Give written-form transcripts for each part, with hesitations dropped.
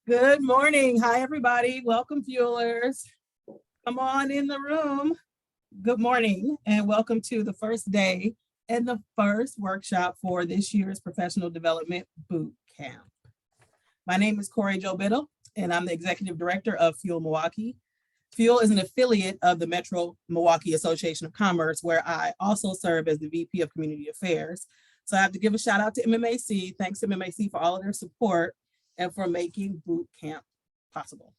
Good morning. Hi, everybody. Welcome, Fuelers. Come on in the room. Good morning and welcome to the first day and the first workshop for this year's Professional Development Boot Camp. My name is Corey Jo Biddle, and I'm the Executive Director of Fuel Milwaukee. Fuel is an affiliate of the Metro Milwaukee Association of Commerce, where I also serve as the VP of Community Affairs. So I have to give a shout out to MMAC. Thanks to MMAC for all of their support and for making boot camp possible.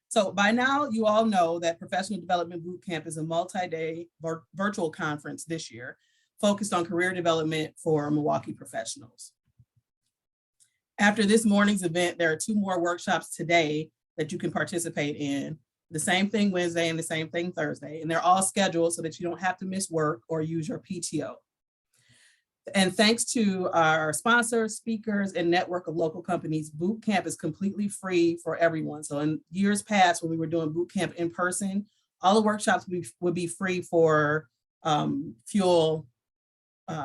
So by now, you all know that Professional Development Boot Camp is a multi-day virtual conference this year, focused on career development for Milwaukee professionals. After this morning's event, there are 2 more workshops today that you can participate in. The same thing Wednesday and the same thing Thursday, and they're all scheduled so that you don't have to miss work or use your PTO. And thanks to our sponsors, speakers, and network of local companies, boot camp is completely free for everyone. So in years past, when we were doing boot camp in person, all the workshops would be free for Fuel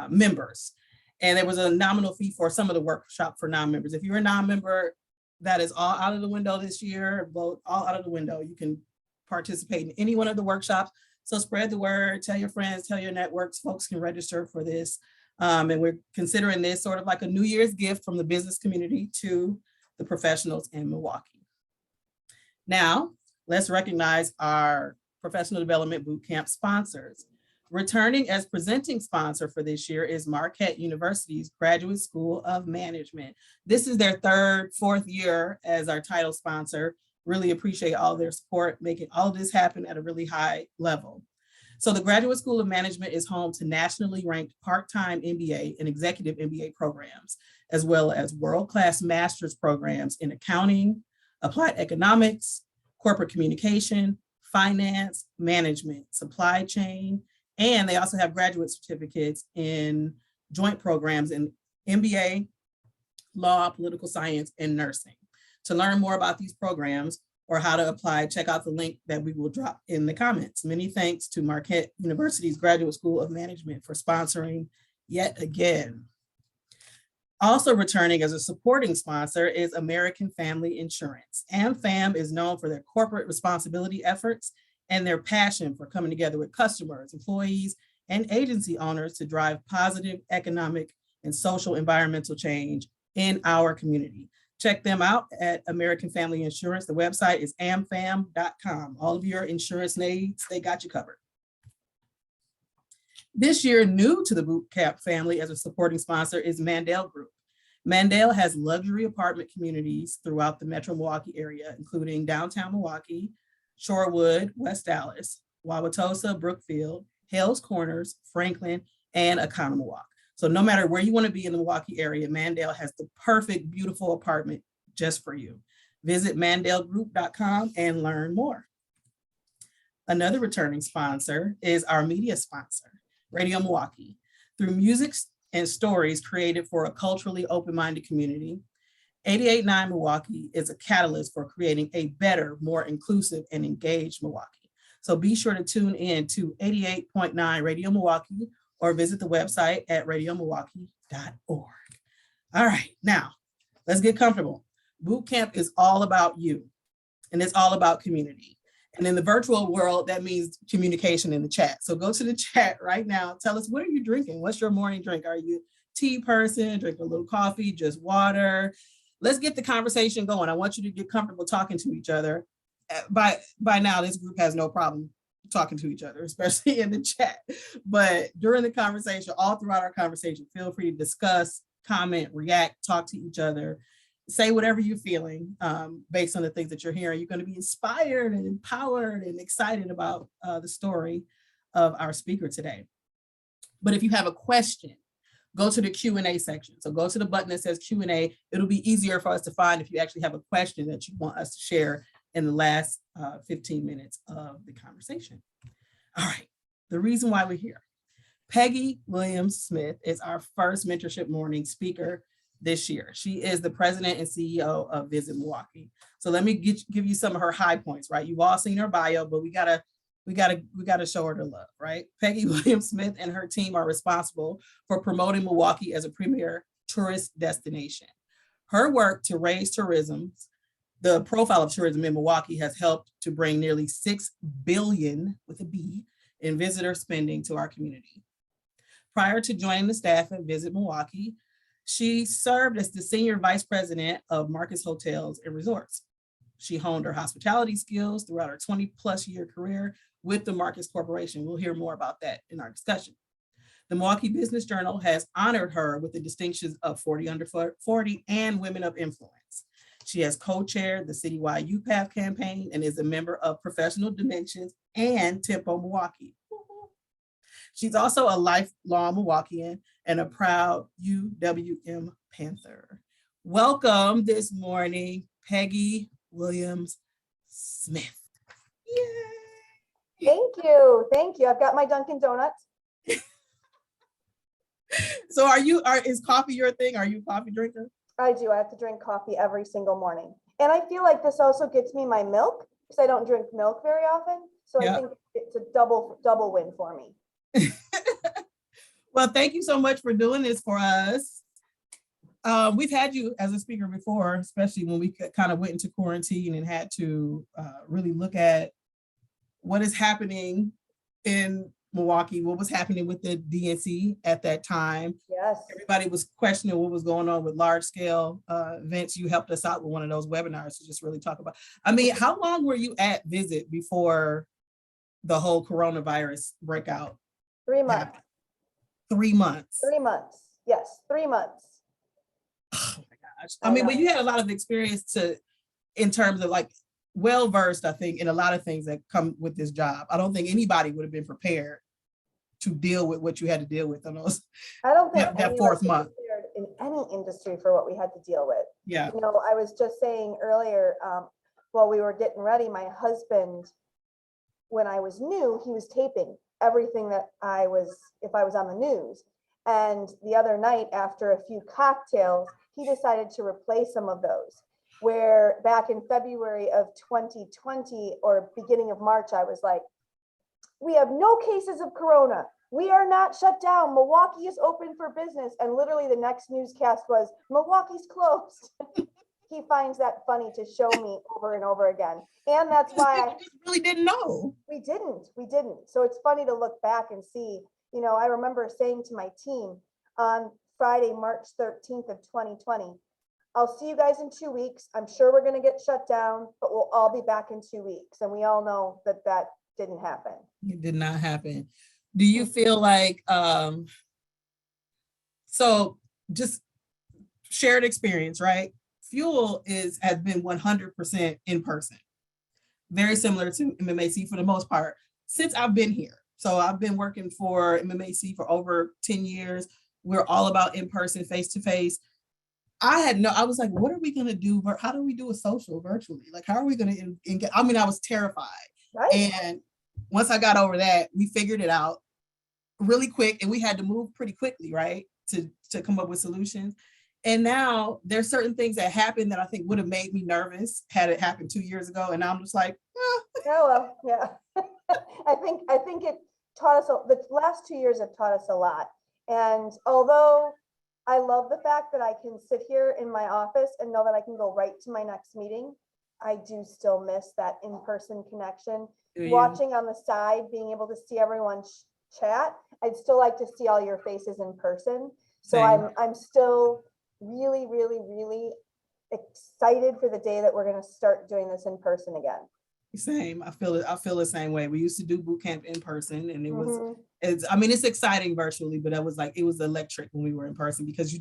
members. And there was a nominal fee for some of the workshop for non-members. If you're a non-member, that is all out of the window this year, both all out of the window. You can participate in any one of the workshops. So spread the word, tell your friends, tell your networks, folks can register for this. And we're considering this sort of like a New Year's gift from the business community to the professionals in Milwaukee. Now, let's recognize our Professional Development Bootcamp sponsors. Returning as presenting sponsor for this year is Marquette University's Graduate School of Management. This is their 3rd, 4th year as our title sponsor. Really appreciate all their support, making all of this happen at a really high level. So the Graduate School of Management is home to nationally ranked part-time MBA and executive MBA programs, as well as world-class master's programs in accounting, applied economics, corporate communication, finance, management, supply chain, and they also have graduate certificates in joint programs in MBA, law, political science, and nursing. To learn more about these programs, or how to apply, check out the link that we will drop in the comments. Many thanks to Marquette University's Graduate School of Management for sponsoring yet again. Also returning as a supporting sponsor is American Family Insurance. AmFam is known for their corporate responsibility efforts and their passion for coming together with customers, employees, and agency owners to drive positive economic and social environmental change in our community. Check them out at American Family Insurance. The website is amfam.com. All of your insurance needs, they got you covered. This year, new to the Bootcamp family as a supporting sponsor is Mandel Group. Mandel has luxury apartment communities throughout the Metro Milwaukee area, including downtown Milwaukee, Shorewood, West Dallas, Wauwatosa, Brookfield, Hales Corners, Franklin, and Oconomowoc. So no matter where you want to be in the Milwaukee area, Mandel has the perfect, beautiful apartment just for you. Visit mandelgroup.com and learn more. Another returning sponsor is our media sponsor, Radio Milwaukee. Through music and stories created for a culturally open-minded community, 88.9 Milwaukee is a catalyst for creating a better, more inclusive and engaged Milwaukee. So be sure to tune in to 88.9 Radio Milwaukee or visit the website at radiomilwaukee.org. All right, now let's get comfortable. Boot camp is all about you, and it's all about community. And in the virtual world, that means communication in the chat. So go to the chat right now. Tell us, what are you drinking? What's your morning drink? Are you a tea person, drink a little coffee, just water? Let's get the conversation going. I want you to get comfortable talking to each other. By now, this group has no problem talking to each other, especially in the chat. But during the conversation, all throughout our conversation, feel free to discuss, comment, react, talk to each other, say whatever you're feeling based on the things that you're hearing. You're going to be inspired and empowered and excited about the story of our speaker today. But if you have a question, go to the Q&A section. So go to the button that says Q&A. It'll be easier for us to find if you actually have a question that you want us to share in the last 15 minutes of the conversation. All right, the reason why we're here. Peggy Williams-Smith is our first mentorship morning speaker this year. She is the president and CEO of Visit Milwaukee. So let me give you some of her high points, right? You've all seen her bio, but we gotta show her the love, right? Peggy Williams-Smith and her team are responsible for promoting Milwaukee as a premier tourist destination. Her work to raise tourism, the profile of tourism in Milwaukee has helped to bring nearly 6 billion with a B in visitor spending to our community. Prior to joining the staff at Visit Milwaukee, she served as the senior vice president of Marquette Hotels and Resorts. She honed her hospitality skills throughout her 20+ year career with the Marquette Corporation. We'll hear more about that in our discussion. The Milwaukee Business Journal has honored her with the distinctions of 40 Under 40 and Women of Influence. She has co-chaired the citywide UPath campaign and is a member of Professional Dimensions and Tempo Milwaukee. She's also a lifelong Milwaukeean and a proud UWM Panther. Welcome this morning, Peggy Williams-Smith. Yay! Thank you. I've got my Dunkin' Donuts. So is coffee your thing? Are you a coffee drinker? I do. I have to drink coffee every single morning. And I feel like this also gets me my milk because I don't drink milk very often. So I think it's a double win for me. Well, thank you so much for doing this for us. We've had you as a speaker before, especially when we kind of went into quarantine and had to really look at what is happening in Milwaukee, what was happening with the DNC at that time. Yes. Everybody was questioning what was going on with large scale events. You helped us out with one of those webinars to just really talk about. I mean, how long were you at Visit before the whole coronavirus breakout? 3 months. happened? 3 months. 3 months. Yes, 3 months. Oh my gosh. I mean, but you had a lot of experience in terms of like well-versed, I think, in a lot of things that come with this job. I don't think anybody would have been prepared to deal with what you had to deal with on those. I don't think that fourth month in any industry for what we had to deal with. Yeah. You know, I was just saying earlier, while we were getting ready, my husband, when I was new, he was taping everything that if I was on the news. And the other night, after a few cocktails, he decided to replay some of those. Where back in February of 2020 or beginning of March, I was like, we have no cases of corona. We are not shut down. Milwaukee is open for business. And literally the next newscast was Milwaukee's closed. He finds that funny to show me over and over again. And that's why I just really didn't know. We didn't. So it's funny to look back and see, you know, I remember saying to my team on Friday, March 13th of 2020, I'll see you guys in 2 weeks. I'm sure we're going to get shut down, but we'll all be back in 2 weeks. And we all know that didn't happen. It did not happen. Do you feel like, so just shared experience, right? Fuel has been 100% in person. Very similar to MMAC for the most part, since I've been here. So I've been working for MMAC for over 10 years. We're all about in-person, face-to-face. I was like, what are we going to do? How do we do a social virtually? Like, how are we going to, I mean, I was terrified. Right. And once I got over that, we figured it out really quick and we had to move pretty quickly, right? To come up with solutions. And now there's certain things that happen that I think would have made me nervous had it happened 2 years ago. And I'm just like, oh, well, yeah. I think it taught us, the last 2 years have taught us a lot. And although I love the fact that I can sit here in my office and know that I can go right to my next meeting, I do still miss that in-person connection. Watching on the side, being able to see everyone chat, I'd still like to see all your faces in person. So I'm still really, really, really excited for the day that we're going to start doing this in person again. Same. I feel the same way. We used to do boot camp in person and it's exciting virtually, but it was electric when we were in person because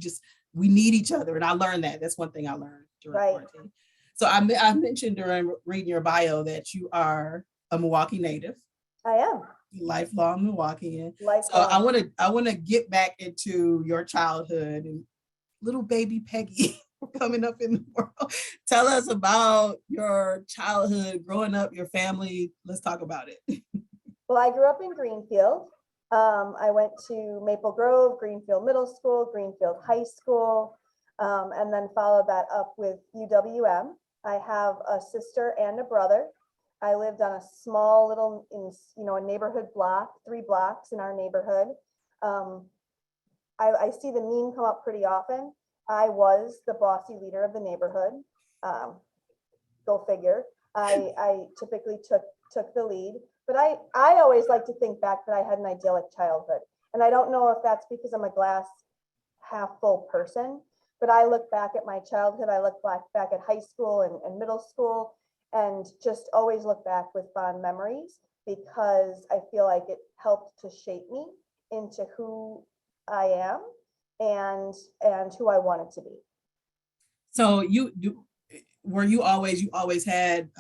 we need each other. And I learned that. That's one thing I learned during quarantine. So I mentioned during reading your bio that you are a Milwaukee native. I am. Lifelong Milwaukeean. Lifelong. So I want to get back into your childhood and little baby Peggy coming up in the world. Tell us about your childhood, growing up, your family. Let's talk about it. Well, I grew up in Greenfield. I went to Maple Grove, Greenfield Middle School, Greenfield High School, and then followed that up with UWM. I have a sister and a brother. I lived on a small little, a neighborhood block, 3 blocks in our neighborhood. I see the meme come up pretty often. I was the bossy leader of the neighborhood. Go figure. I typically took the lead, but I always like to think back that I had an idyllic childhood. And I don't know if that's because I'm a glass half full person, but I look back at my childhood, I look back at high school and middle school, and just always look back with fond memories, because I feel like it helped to shape me into who I am and who I wanted to be. So you always had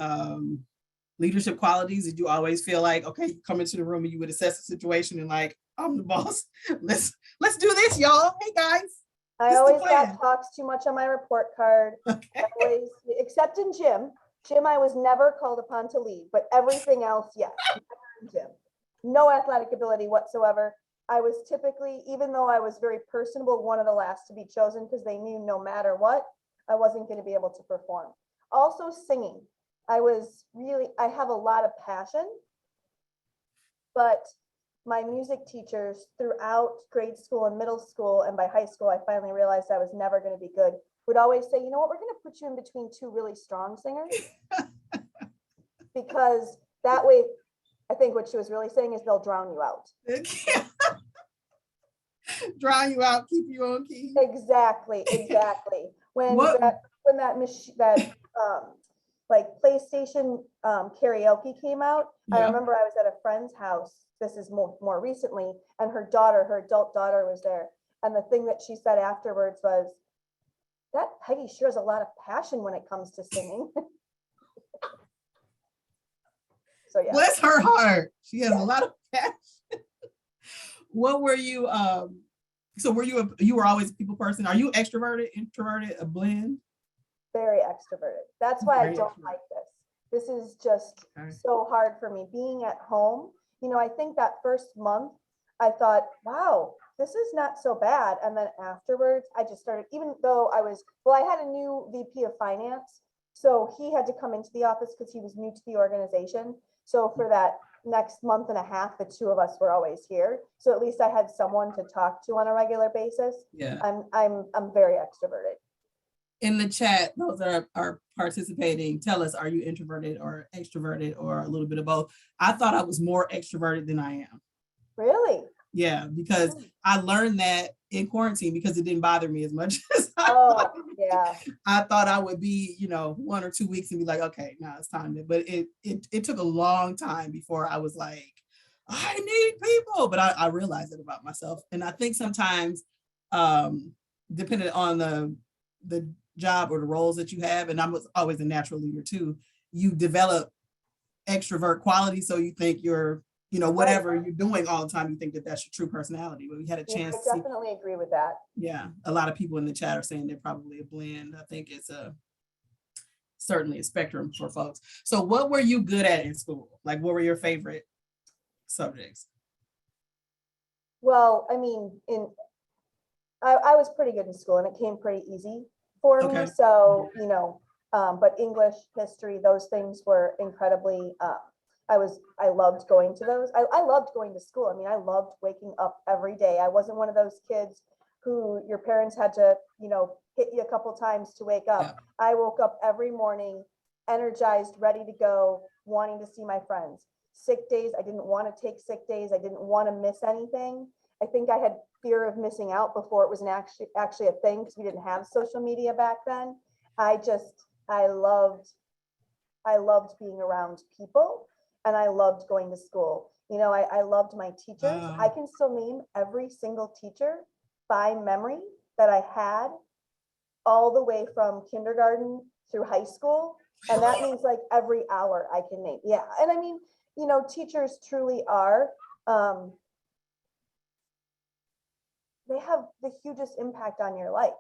leadership qualities? Did you always feel like, okay, you come into the room and you would assess the situation and like, I'm the boss. Let's do this, y'all. Hey guys. I always got talks too much on my report card. Okay. Always, except in gym. Gym, I was never called upon to lead, but everything else, yes. Gym. No athletic ability whatsoever. I was typically, even though I was very personable, one of the last to be chosen, because they knew no matter what, I wasn't going to be able to perform. Also singing. I have a lot of passion, but my music teachers throughout grade school and middle school, and by high school, I finally realized I was never going to be good, would always say, you know what, we're going to put you in between two really strong singers. Because that way, I think what she was really saying is they'll drown you out. Drown you out, keep you on key. Exactly. When that like PlayStation karaoke came out, yeah. I remember I was at a friend's house. This is more recently, and her adult daughter was there. And the thing that she said afterwards was, that Peggy sure has a lot of passion when it comes to singing. So yeah. Bless her heart. She has a lot of passion. What were you, so you were always a people person? Are you extroverted, introverted, a blend? Very extroverted. That's why I don't like this. This is just so hard for me. Being at home, I think that first month, I thought, wow, this is not so bad. And then afterwards, I just started, even though I had a new VP of finance. So he had to come into the office because he was new to the organization. So for that next month and a half, the two of us were always here. So at least I had someone to talk to on a regular basis. Yeah. I'm very extroverted. In the chat, those are participating, tell us, are you introverted or extroverted or a little bit of both? I thought I was more extroverted than I am. Really? Yeah, because I learned that in quarantine because it didn't bother me as much as I thought I would be, 1 or 2 weeks and be like, okay, now it's time. But it took a long time before I was like, I need people. But I realized it about myself. And I think sometimes, depending on the job or the roles that you have, and I was always a natural leader too, you develop extrovert qualities. So you think you're, whatever you're doing all the time, you think that that's your true personality. But we had a chance I definitely agree with that. Yeah, a lot of people in the chat are saying they're probably a blend. I think it's certainly a spectrum for folks. So what were you good at in school? Like, what were your favorite subjects? Well, I mean, I was pretty good in school, and it came pretty easy for me. So, but English, history, those things were incredibly, I loved going to those. I loved going to school. I mean, I loved waking up every day. I wasn't one of those kids who your parents had to, hit you a couple times to wake up. Yeah. I woke up every morning, energized, ready to go, wanting to see my friends. Sick days, I didn't want to take sick days. I didn't want to miss anything. I think I had fear of missing out before it was actually a thing, because we didn't have social media back then. I loved being around people, and I loved going to school. I loved my teachers. I can still name every single teacher by memory that I had all the way from kindergarten through high school. And that means like every hour I can name. Yeah. And I mean, teachers truly are, they have the hugest impact on your life.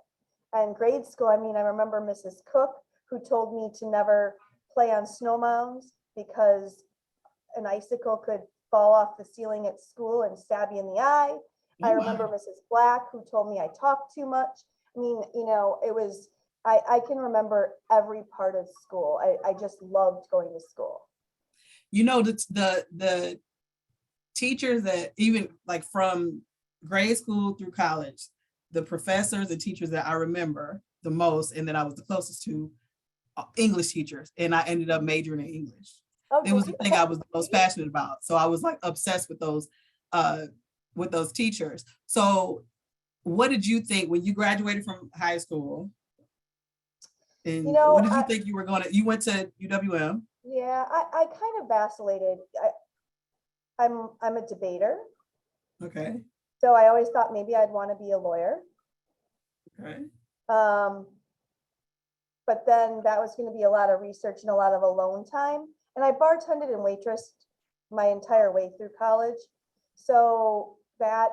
And grade school, I mean, I remember Mrs. Cook, who told me to never play on snow mounds because an icicle could fall off the ceiling at school and stab you in the eye. I remember Mrs. Black, who told me I talked too much. I mean, it was, I can remember every part of school. I just loved going to school. The teachers that even like from grade school through college, the professors and teachers that I remember the most and that I was the closest to, English teachers, and I ended up majoring in English. Oh, It was the did thing you? I was the most passionate about. So I was like obsessed with those teachers. So what did you think when you graduated from high school? You And know, what did you think you were going to, you went to UWM? yeah, I kind of vacillated. I'm a debater, Okay. so I always thought maybe I'd want to be a lawyer. Okay. Um, but then that was going to be a lot of research and a lot of alone time. And I bartended and waitressed my entire way through college. So that,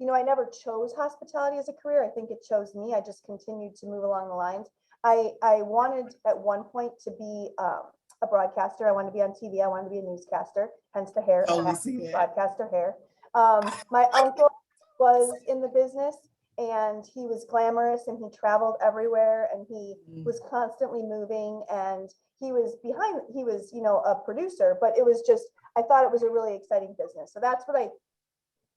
I never chose hospitality as a career. I think it chose me. I just continued to move along the lines. I wanted at one point to be a broadcaster. I wanted to be on TV. I wanted to be a newscaster, hence the hair, Totally see that. broadcaster hair. My uncle was in the business, and he was glamorous, and he traveled everywhere, and he was constantly moving, and he was a producer, but it was just, I thought it was a really exciting business. So that's what I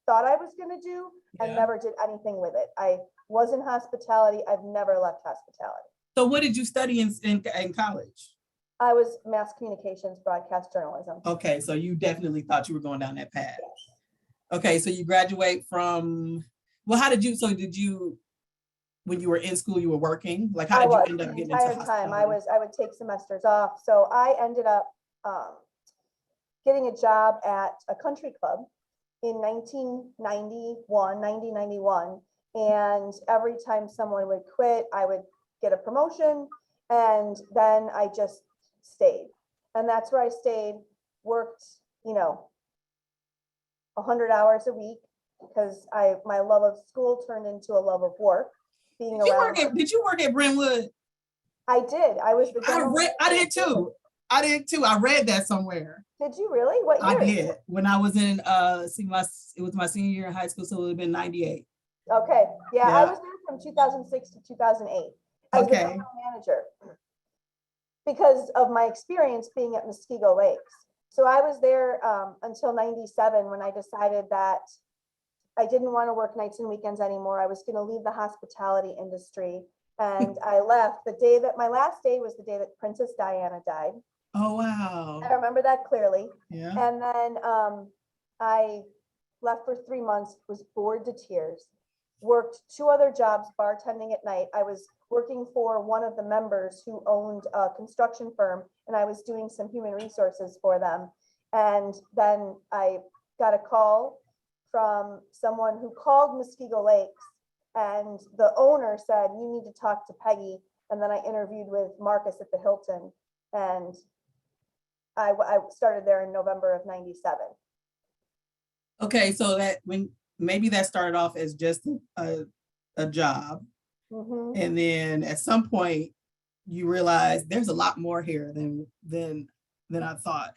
thought I was going to do, and never did anything with it. I was in hospitality. I've never left hospitality. So what did you study in college? I was mass communications, broadcast journalism. Okay, so you definitely thought you were going down that path. Okay, so you graduate from, well, did you, when you were in school, you were working? Like, how did you end up getting into hospitality? I would take semesters off. So I ended up getting a job at a country club in 1991. And every time someone would quit, I would get a promotion, and then I just stayed. And that's where I stayed, worked, 100 hours a week, because my love of school turned into a love of work. Did you work at Brentwood? I did. I was the I did too. I read that somewhere. Did you really? What year? I did. When I was in it was my senior year in high school, so it would have been 98. Okay. Yeah, I was there from 2006 to 2008 as the general manager, because of my experience being at Muskego Lakes. So I was there until 97, when I decided that I didn't want to work nights and weekends anymore. I was going to leave the hospitality industry. And I left the day that my last day was the day that Princess Diana died. Oh, wow. I remember that clearly. Yeah. And then I left for 3 months, was bored to tears, worked 2 other jobs bartending at night. I was working for one of the members who owned a construction firm, and I was doing some human resources for them. And then I got a call from someone who called Muskego Lakes, and the owner said, "You need to talk to Peggy." And then I interviewed with Marcus at the Hilton, and I started there in November of 97. Okay, so maybe that started off as just a job. Mm-hmm. And then at some point you realize there's a lot more here than I thought.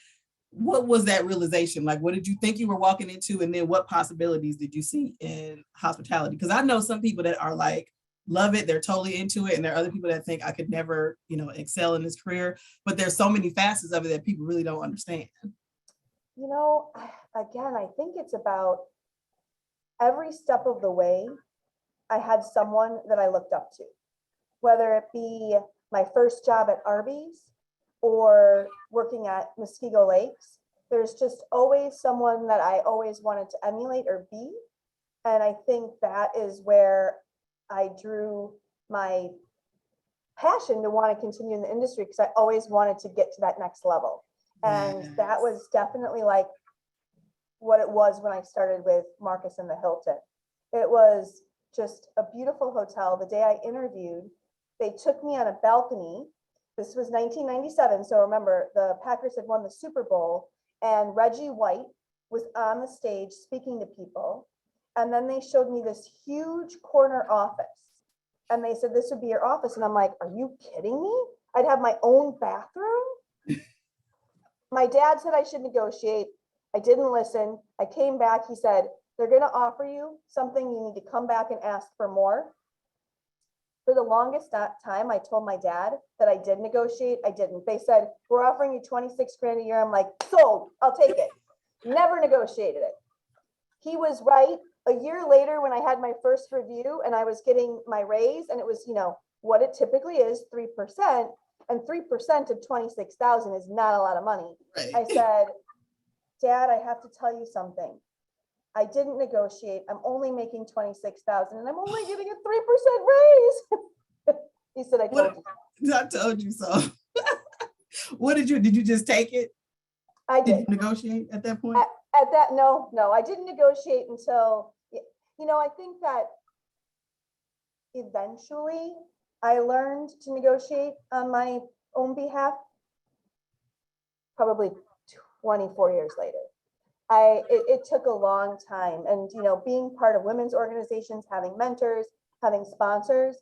What was that realization? Like, what did you think you were walking into? And then what possibilities did you see in hospitality? Because I know some people that are like, love it, they're totally into it. And there are other people that think I could never, excel in this career. But there's so many facets of it that people really don't understand. Again, I think it's about every step of the way. I had someone that I looked up to, whether it be my first job at Arby's or working at Muskego Lakes. There's just always someone that I always wanted to emulate or be. And I think that is where I drew my passion to want to continue in the industry, because I always wanted to get to that next level. And that was definitely like what it was when I started with Marcus and the Hilton. It was just a beautiful hotel. The day I interviewed, they took me on a balcony. This was 1997. So remember, the Packers had won the Super Bowl, and Reggie White was on the stage speaking to people. And then they showed me this huge corner office, and they said, "This would be your office." And I'm like, "Are you kidding me? I'd have my own bathroom?" My dad said I should negotiate. I didn't listen. I came back. He said, "They're going to offer you something. You need to come back and ask for more." For the longest time, I told my dad that I did negotiate. I didn't. They said, "We're offering you 26 grand a year." I'm like, "Sold, I'll take it." Never negotiated it. He was right a year later, when I had my first review and I was getting my raise, and it was, what it typically is, 3%, and 3% of 26,000 is not a lot of money. Right. I said, Dad, I have to tell you something. I didn't negotiate. I'm only making 26,000 and I'm only getting a 3% raise. He said, I told you. I told you so. What did you just take it? I Did did. you negotiate at that point? At that, no, I didn't negotiate until, I think that eventually I learned to negotiate on my own behalf, probably 24 years later. It took a long time, and being part of women's organizations, having mentors, having sponsors,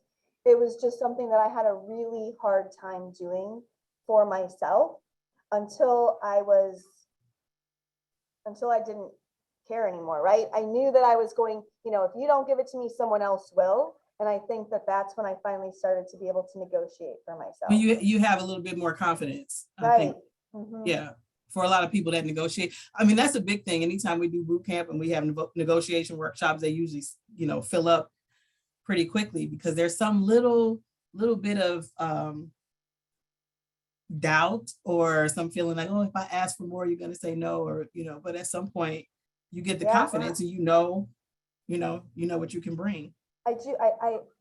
it was just something that I had a really hard time doing for myself until I didn't care anymore, right? I knew that I was going, if you don't give it to me, someone else will. And I think that that's when I finally started to be able to negotiate for myself. Well, you have a little bit more confidence, I right. think. Mm-hmm. Yeah. For a lot of people that negotiate. I mean, that's a big thing. Anytime we do boot camp and we have negotiation workshops, they usually, fill up pretty quickly because there's some little bit of doubt or some feeling like, oh, if I ask for more, you're going to say no, or, but at some point you get the confidence and you know what you can bring. I do.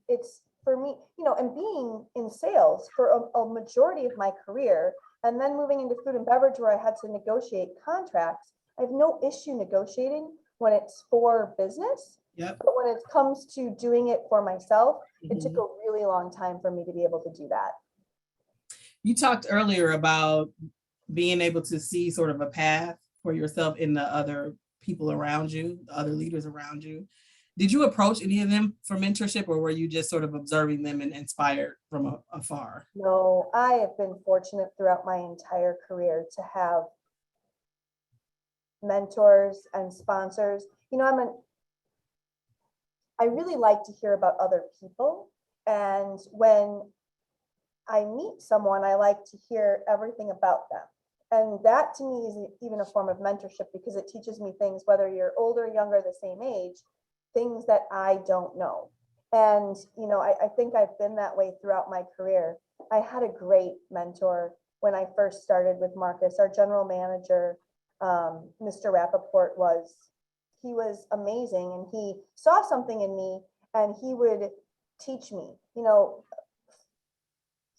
It's for me, and being in sales for a majority of my career, and then moving into food and beverage where I had to negotiate contracts, I have no issue negotiating when it's for business. Yep. But when it comes to doing it for myself, it took a really long time for me to be able to do that. You talked earlier about being able to see sort of a path for yourself in the other people around you, the other leaders around you. Did you approach any of them for mentorship, or were you just sort of observing them and inspired from afar? No, I have been fortunate throughout my entire career to have mentors and sponsors. I really like to hear about other people. And when I meet someone, I like to hear everything about them. And that to me is even a form of mentorship because it teaches me things, whether you're older, younger, the same age, things that I don't know. And, I think I've been that way throughout my career. I had a great mentor when I first started with Marcus. Our general manager, Mr. Rappaport, he was amazing, and he saw something in me and he would teach me.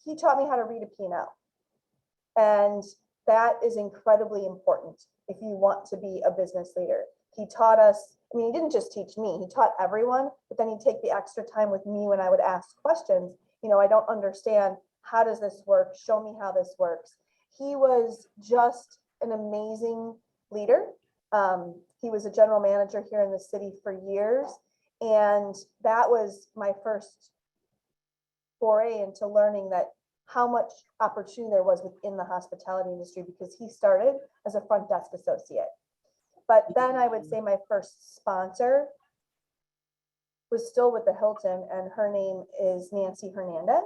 He taught me how to read a P&L. And that is incredibly important if you want to be a business leader. He taught us, he didn't just teach me, he taught everyone, but then he'd take the extra time with me when I would ask questions. I don't understand. How does this work? Show me how this works. He was just an amazing leader. He was a general manager here in the city for years. And that was my first foray into learning that how much opportunity there was within the hospitality industry, because he started as a front desk associate. But then I would say my first sponsor was still with the Hilton, and her name is Nancy Hernandez.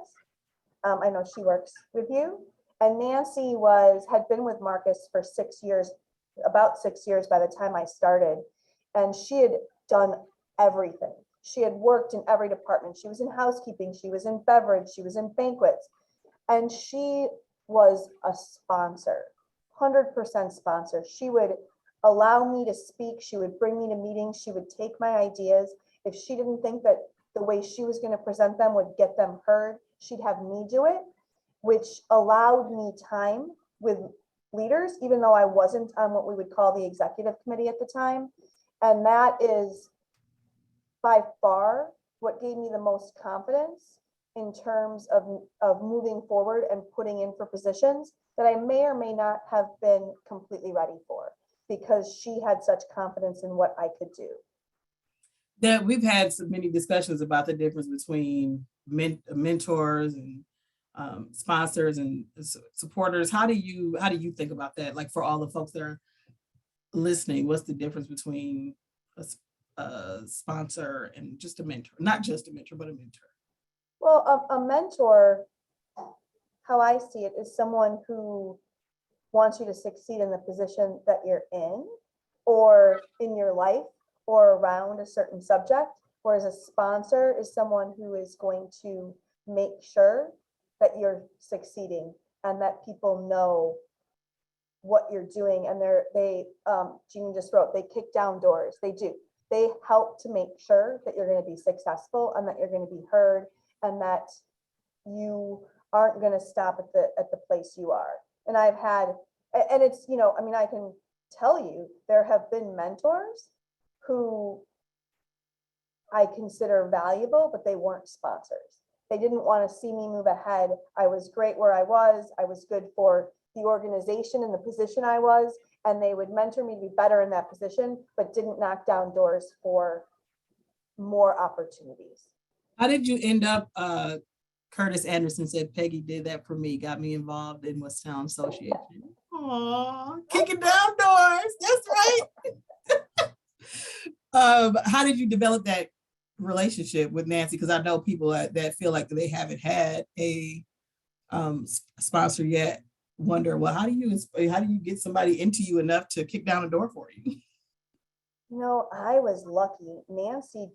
I know she works with you. And Nancy had been with Marcus for 6 years, about 6 years by the time I started. And she had done everything. She had worked in every department. She was in housekeeping, she was in beverage, she was in banquets. And she was a sponsor, 100% sponsor. She would allow me to speak. She would bring me to meetings. She would take my ideas. If she didn't think that the way she was going to present them would get them heard, she'd have me do it, which allowed me time with leaders, even though I wasn't on what we would call the executive committee at the time. And that is by far what gave me the most confidence in terms of moving forward and putting in for positions that I may or may not have been completely ready for, because she had such confidence in what I could do. That we've had so many discussions about the difference between mentors and sponsors and supporters. How do you think about that? Like, for all the folks that are listening, what's the difference between a sponsor and just a mentor? Not just a mentor, but a mentor. Well, a mentor, how I see it, is someone who wants you to succeed in the position that you're in or in your life, or around a certain subject, whereas a sponsor is someone who is going to make sure that you're succeeding and that people know what you're doing. And Jeannie just wrote, they kick down doors. They do. They help to make sure that you're going to be successful and that you're going to be heard and that you aren't going to stop at the place you are. And I've had, and it's, I mean, I can tell you, there have been mentors who I consider valuable, but they weren't sponsors. They didn't want to see me move ahead. I was great where I was. I was good for the organization and the position I was, and they would mentor me to be better in that position, but didn't knock down doors for more opportunities. How did you end up, Curtis Anderson said, Peggy did that for me, got me involved in West Town Association. Aw, kicking down doors, that's right. How did you develop that relationship with Nancy? Because I know people that feel like they haven't had a sponsor yet wonder, well, how do you get somebody into you enough to kick down a door for you? I was lucky. Nancy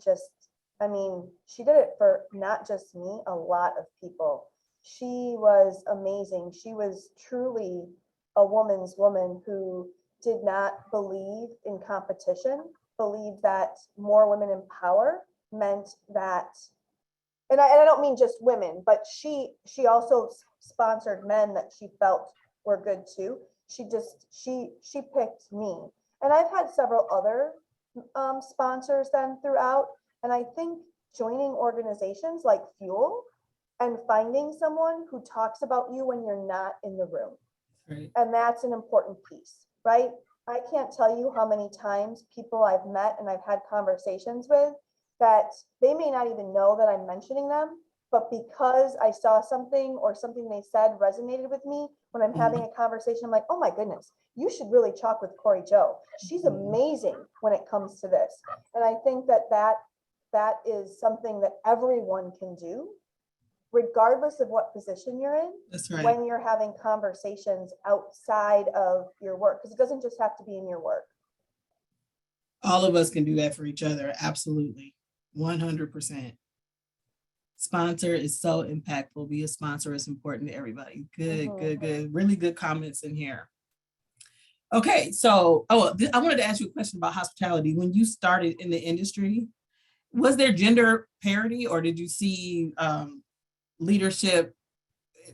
she did it for not just me, a lot of people. She was amazing. She was truly a woman's woman who did not believe in competition, believed that more women in power meant that, and I don't mean just women, but she also sponsored men that she felt were good too. She picked me. And I've had several other sponsors then throughout. And I think joining organizations like Fuel and finding someone who talks about you when you're not in the room. Right. And that's an important piece, right? I can't tell you how many times people I've met and I've had conversations with that they may not even know that I'm mentioning them, but because I saw something or something they said resonated with me, when I'm having a conversation, I'm like, oh my goodness, you should really talk with Corey Joe. She's amazing when it comes to this. And I think that is something that everyone can do, regardless of what position you're in. That's right. When you're having conversations outside of your work, because it doesn't just have to be in your work. All of us can do that for each other. Absolutely. 100%. Sponsor is so impactful. Be a sponsor is important to everybody. Good. Really good comments in here. Okay, so I wanted to ask you a question about hospitality. When you started in the industry, was there gender parity, or did you see leadership,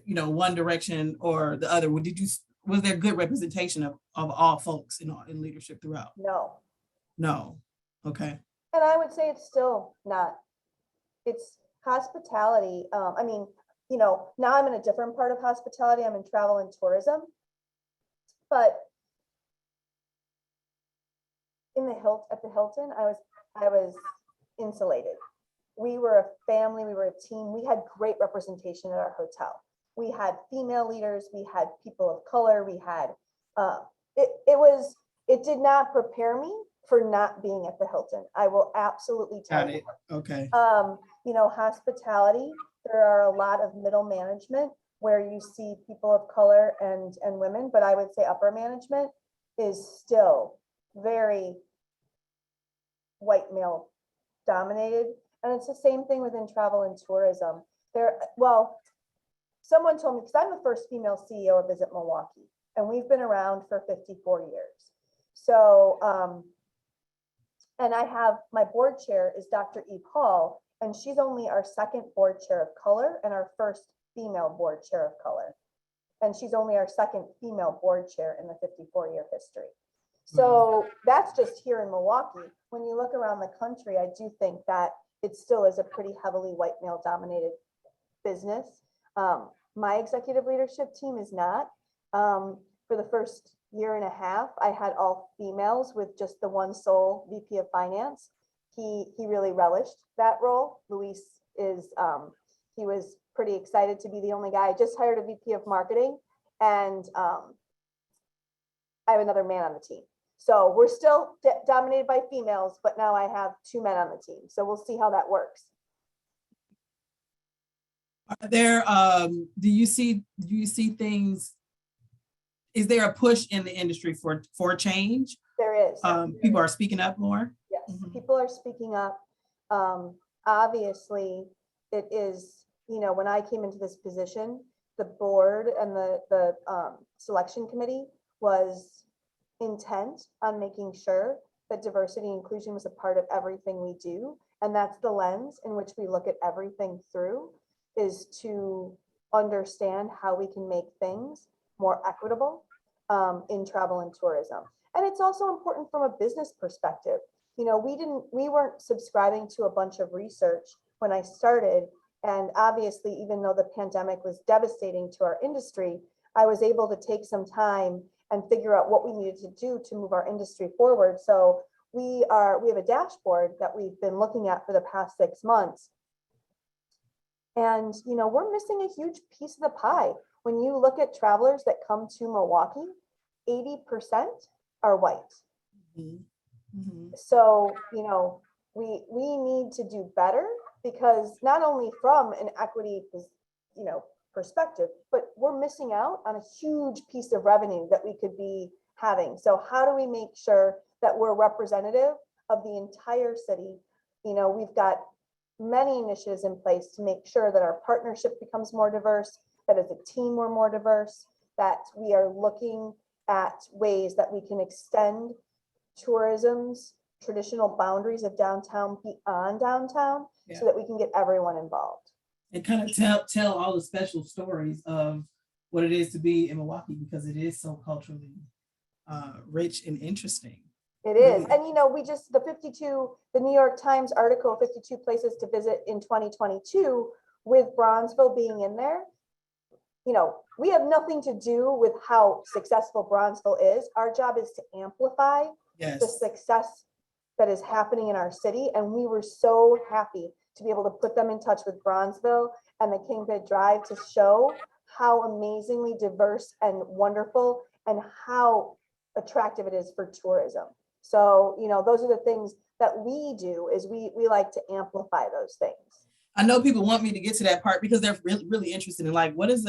one direction or the other? Was there good representation of all folks in leadership throughout? No. Okay. And I would say it's still not. It's hospitality. Now I'm in a different part of hospitality. I'm in travel and tourism, but at the Hilton, I was insulated. We were a family, we were a team. We had great representation at our hotel. We had female leaders, we had people of color, we had it did not prepare me for not being at the Hilton. I will absolutely tell you. Okay. Hospitality, there are a lot of middle management where you see people of color and women, but I would say upper management is still very white male dominated. And it's the same thing within travel and tourism. Someone told me, because I'm the first female CEO of Visit Milwaukee, and we've been around for 54 years. So, and I have, my board chair is Dr. Eve Hall, and she's only our second board chair of color and our first female board chair of color. And she's only our second female board chair in the 54-year history. So that's just here in Milwaukee. When you look around the country, I do think that it still is a pretty heavily white male dominated business. My executive leadership team is not. For the first year and a half, I had all females with just the one sole VP of finance. He really relished that role. Luis is, he was pretty excited to be the only guy. I just hired a VP of marketing, and I have another man on the team. So we're still dominated by females, but now I have 2 men on the team. So we'll see how that works. Are there, do you see things, is there a push in the industry for change? There is. People are speaking up more? Yes. Mhm. people are speaking up. Obviously, it is, when I came into this position, the board and the selection committee was intent on making sure that diversity and inclusion was a part of everything we do. And that's the lens in which we look at everything through, is to understand how we can make things more equitable in travel and tourism. And it's also important from a business perspective. We weren't subscribing to a bunch of research when I started. And obviously, even though the pandemic was devastating to our industry, I was able to take some time and figure out what we needed to do to move our industry forward. So we have a dashboard that we've been looking at for the past 6 months. And, we're missing a huge piece of the pie. When you look at travelers that come to Milwaukee, 80% are white. Mhm. Mhm. So, we need to do better, because not only from an equity, perspective, but we're missing out on a huge piece of revenue that we could be having. So how do we make sure that we're representative of the entire city? We've got many initiatives in place to make sure that our partnership becomes more diverse, that as a team we're more diverse, that we are looking at ways that we can extend tourism's traditional boundaries of downtown beyond downtown, so that we can get everyone involved. And kind of tell all the special stories of what it is to be in Milwaukee, because it is so culturally rich and interesting. It is. And the New York Times article, 52 places to visit in 2022, with Bronzeville being in there, we have nothing to do with how successful Bronzeville is. Our job is to amplify the success that is happening in our city. And we were so happy to be able to put them in touch with Bronzeville and the Kingpin Drive to show how amazingly diverse and wonderful and how attractive it is for tourism. So, those are the things that we do, is we like to amplify those things. I know people want me to get to that part because they're really, really interested in, like, what is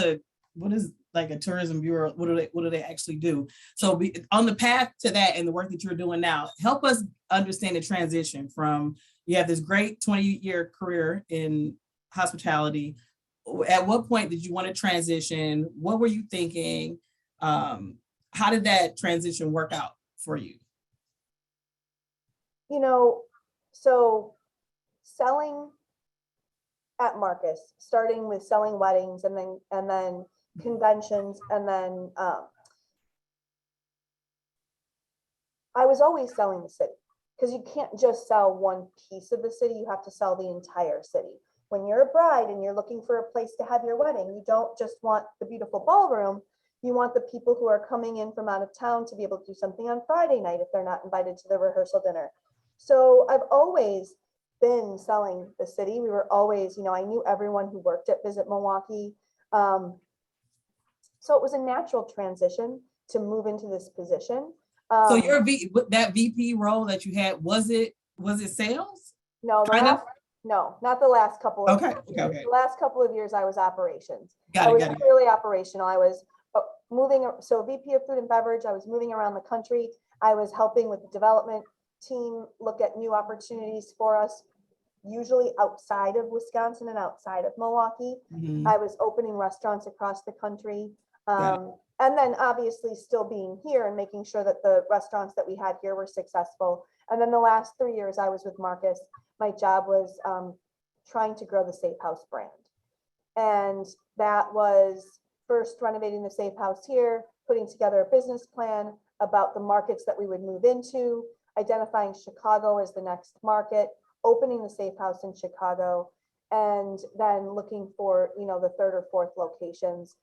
like a tourism bureau? What do they actually do? So on the path to that and the work that you're doing now, help us understand the transition from, you have this great 20-year career in hospitality. At what point did you want to transition? What were you thinking? How did that transition work out for you? So selling at Marcus, starting with selling weddings and then conventions, and then I was always selling the city, because you can't just sell one piece of the city, you have to sell the entire city. When you're a bride and you're looking for a place to have your wedding, you don't just want the beautiful ballroom, you want the people who are coming in from out of town to be able to do something on Friday night if they're not invited to the rehearsal dinner. So I've always been selling the city. We were always, I knew everyone who worked at Visit Milwaukee. So it was a natural transition to move into this position. So that VP role that you had, was it sales? No, no, not the last couple of years. Okay. The last couple of years I was operations. I was clearly operational. I was moving, so VP of food and beverage, I was moving around the country. I was helping with the development team look at new opportunities for us, usually outside of Wisconsin and outside of Milwaukee. Mm-hmm. I was opening restaurants across the country. And then obviously still being here and making sure that the restaurants that we had here were successful. And then the last 3 years I was with Marcus, my job was trying to grow the Safe House brand. And that was first renovating the Safe House here, putting together a business plan about the markets that we would move into, identifying Chicago as the next market, opening the Safe House in Chicago, and then looking for, the third or fourth locations.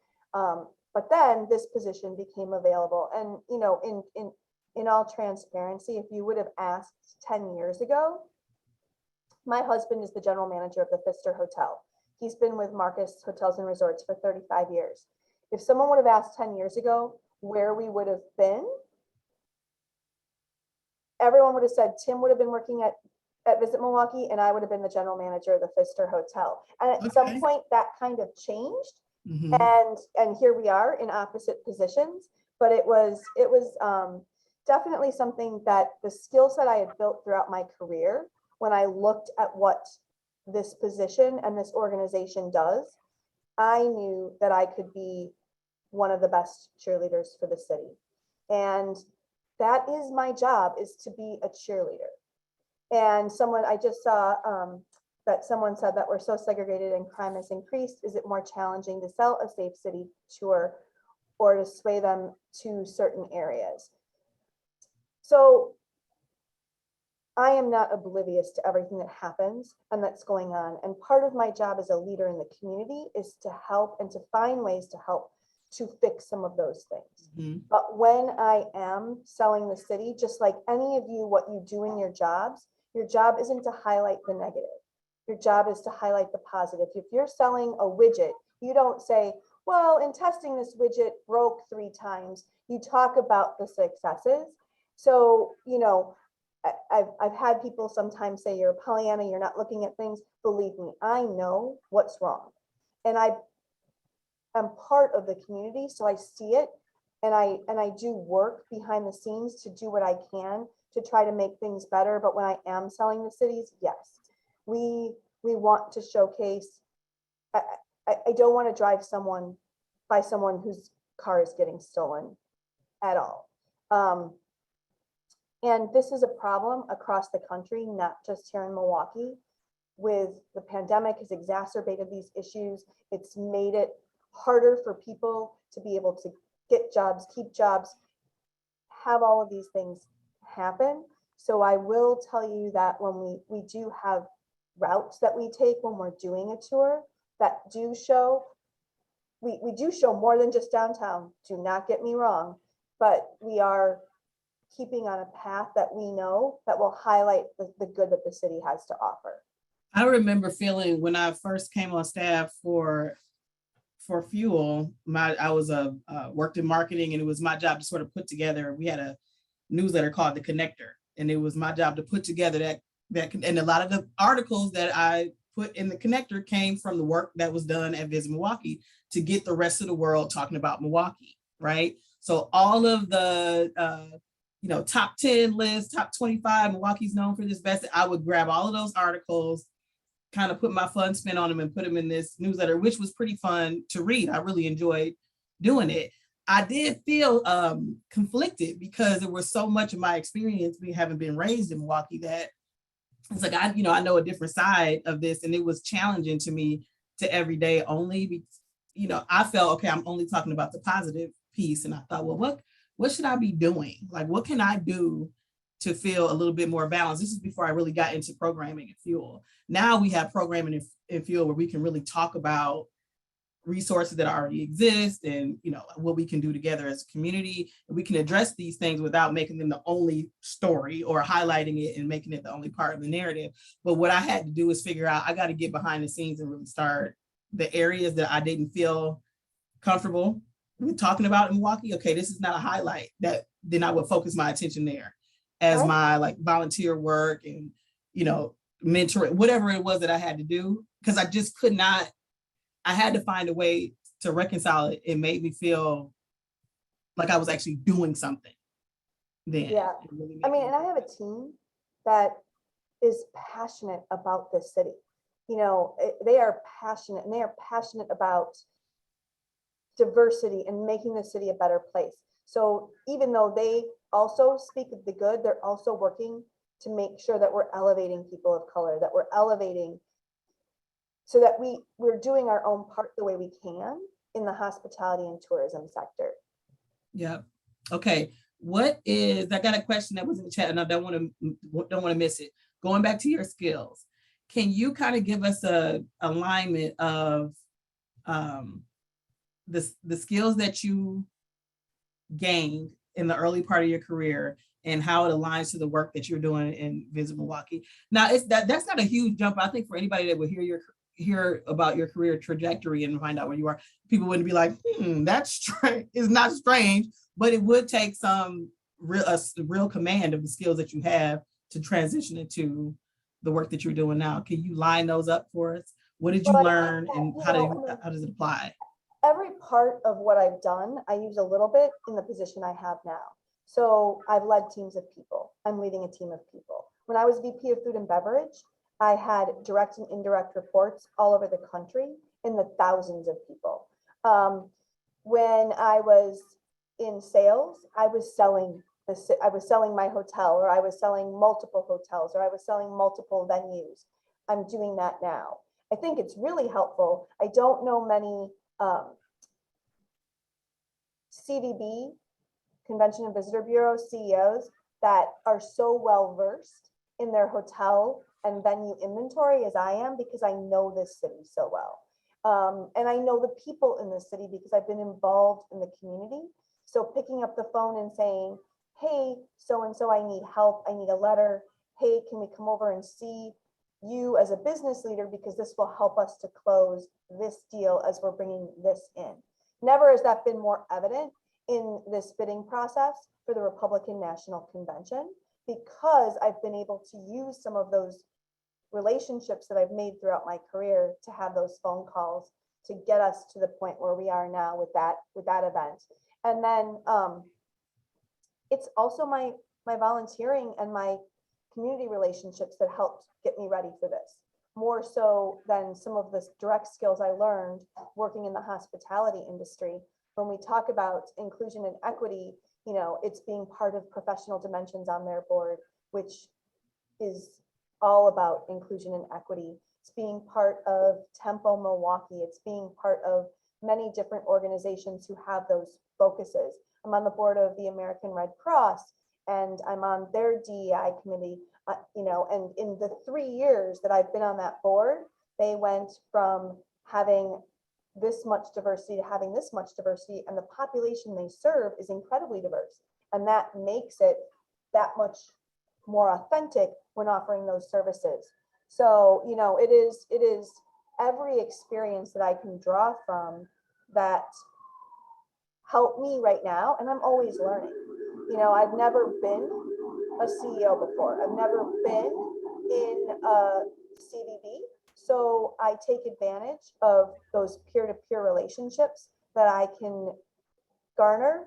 But then this position became available. And, in all transparency, if you would have asked 10 years ago, my husband is the general manager of the Pfister Hotel. He's been with Marcus Hotels and Resorts for 35 years. If someone would have asked 10 years ago where we would have been, everyone would have said Tim would have been working at Visit Milwaukee and I would have been the general manager of the Pfister Hotel. And at some point that kind of changed. Mm-hmm. And here we are in opposite positions, but it was definitely something that the skill set I had built throughout my career, when I looked at what this position and this organization does, I knew that I could be one of the best cheerleaders for the city. And that is my job, is to be a cheerleader. And I just saw that someone said that we're so segregated and crime has increased. Is it more challenging to sell a safe city tour or to sway them to certain areas? So I am not oblivious to everything that happens and that's going on. And part of my job as a leader in the community is to help and to find ways to help to fix some of those things. Mm-hmm. But when I am selling the city, just like any of you, what you do in your job isn't to highlight the negative. Your job is to highlight the positive. If you're selling a widget, you don't say, well, in testing this widget broke 3 times. You talk about the successes. So, you know, I've had people sometimes say you're a Pollyanna, you're not looking at things. Believe me, I know what's wrong. And I'm part of the community, so I see it. And I do work behind the scenes to do what I can to try to make things better. But when I am selling the cities, yes, we want to showcase. I don't want to drive someone whose car is getting stolen at all. And this is a problem across the country, not just here in Milwaukee. With the pandemic has exacerbated these issues. It's made it harder for people to be able to get jobs, keep jobs, have all of these things happen. So I will tell you that when we do have routes that we take when we're doing a tour that do show, we do show more than just downtown, do not get me wrong, but we are keeping on a path that we know that will highlight the good that the city has to offer. I remember feeling when I first came on staff for Fuel, I was worked in marketing, and it was my job to sort of put together. We had a newsletter called The Connector, and it was my job to put together that and a lot of the articles that I put in The Connector came from the work that was done at Visit Milwaukee to get the rest of the world talking about Milwaukee, right? So all of the top 10 lists, top 25, Milwaukee's known for this best. I would grab all of those articles, kind of put my fun spin on them and put them in this newsletter, which was pretty fun to read. I really enjoyed doing it. I did feel conflicted because there was so much of my experience, me having been raised in Milwaukee, that it's like, I know a different side of this, and it was challenging to me to every day only, I felt, okay, I'm only talking about the positive piece. And I thought, well, what should I be doing? Like, what can I do to feel a little bit more balanced? This is before I really got into programming and Fuel. Now we have programming and Fuel where we can really talk about resources that already exist and, what we can do together as a community. And we can address these things without making them the only story or highlighting it and making it the only part of the narrative. But what I had to do is figure out, I got to get behind the scenes and really start the areas that I didn't feel comfortable with talking about in Milwaukee. Okay, this is not a highlight. Then I would focus my attention there as my volunteer work and, mentoring, whatever it was that I had to do, because I just could not, I had to find a way to reconcile it. It made me feel like I was actually doing something then. Yeah, I mean, and I have a team that is passionate about this city. They are passionate, and they are passionate about diversity and making the city a better place. So even though they also speak of the good, they're also working to make sure that we're elevating people of color, that we're elevating so that we're doing our own part the way we can in the hospitality and tourism sector. Yeah. Okay. I got a question that was in the chat, and I don't want to miss it. Going back to your skills, can you kind of give us a alignment of the skills that you gained in the early part of your career and how it aligns to the work that you're doing in Visit Milwaukee? Now, that's not a huge jump. I think for anybody that would hear about your career trajectory and find out where you are, people wouldn't be like, that's strange. It's not strange, but it would take some real command of the skills that you have to transition into the work that you're doing now. Can you line those up for us? What did you learn, and how does it apply? Every part of what I've done, I use a little bit in the position I have now. So I've led teams of people. I'm leading a team of people. When I was VP of Food and Beverage, I had direct and indirect reports all over the country in the thousands of people. When I was in sales, I was selling my hotel, or I was selling multiple hotels, or I was selling multiple venues. I'm doing that now. I think it's really helpful. I don't know many CVB, Convention and Visitor Bureau CEOs, that are so well versed in their hotel and venue inventory as I am, because I know this city so well. And I know the people in the city because I've been involved in the community. So picking up the phone and saying, hey, so-and-so, I need help, I need a letter. Hey, can we come over and see you as a business leader, because this will help us to close this deal as we're bringing this in. Never has that been more evident in this bidding process for the Republican National Convention, because I've been able to use some of those relationships that I've made throughout my career to have those phone calls to get us to the point where we are now with that event. And then it's also my volunteering and my community relationships that helped get me ready for this, more so than some of the direct skills I learned working in the hospitality industry. When we talk about inclusion and equity, you know, it's being part of Professional Dimensions on their board, which is all about inclusion and equity. It's being part of Tempo Milwaukee. It's being part of many different organizations who have those focuses. I'm on the board of the American Red Cross, and I'm on their DEI committee, you know, and in the 3 years that I've been on that board, they went from having this much diversity to having this much diversity, and the population they serve is incredibly diverse. And that makes it that much more authentic when offering those services. So, you know, it is every experience that I can draw from that help me right now. And I'm always learning. You know, I've never been a CEO before. I've never been in a CVB. So I take advantage of those peer-to-peer relationships that I can garner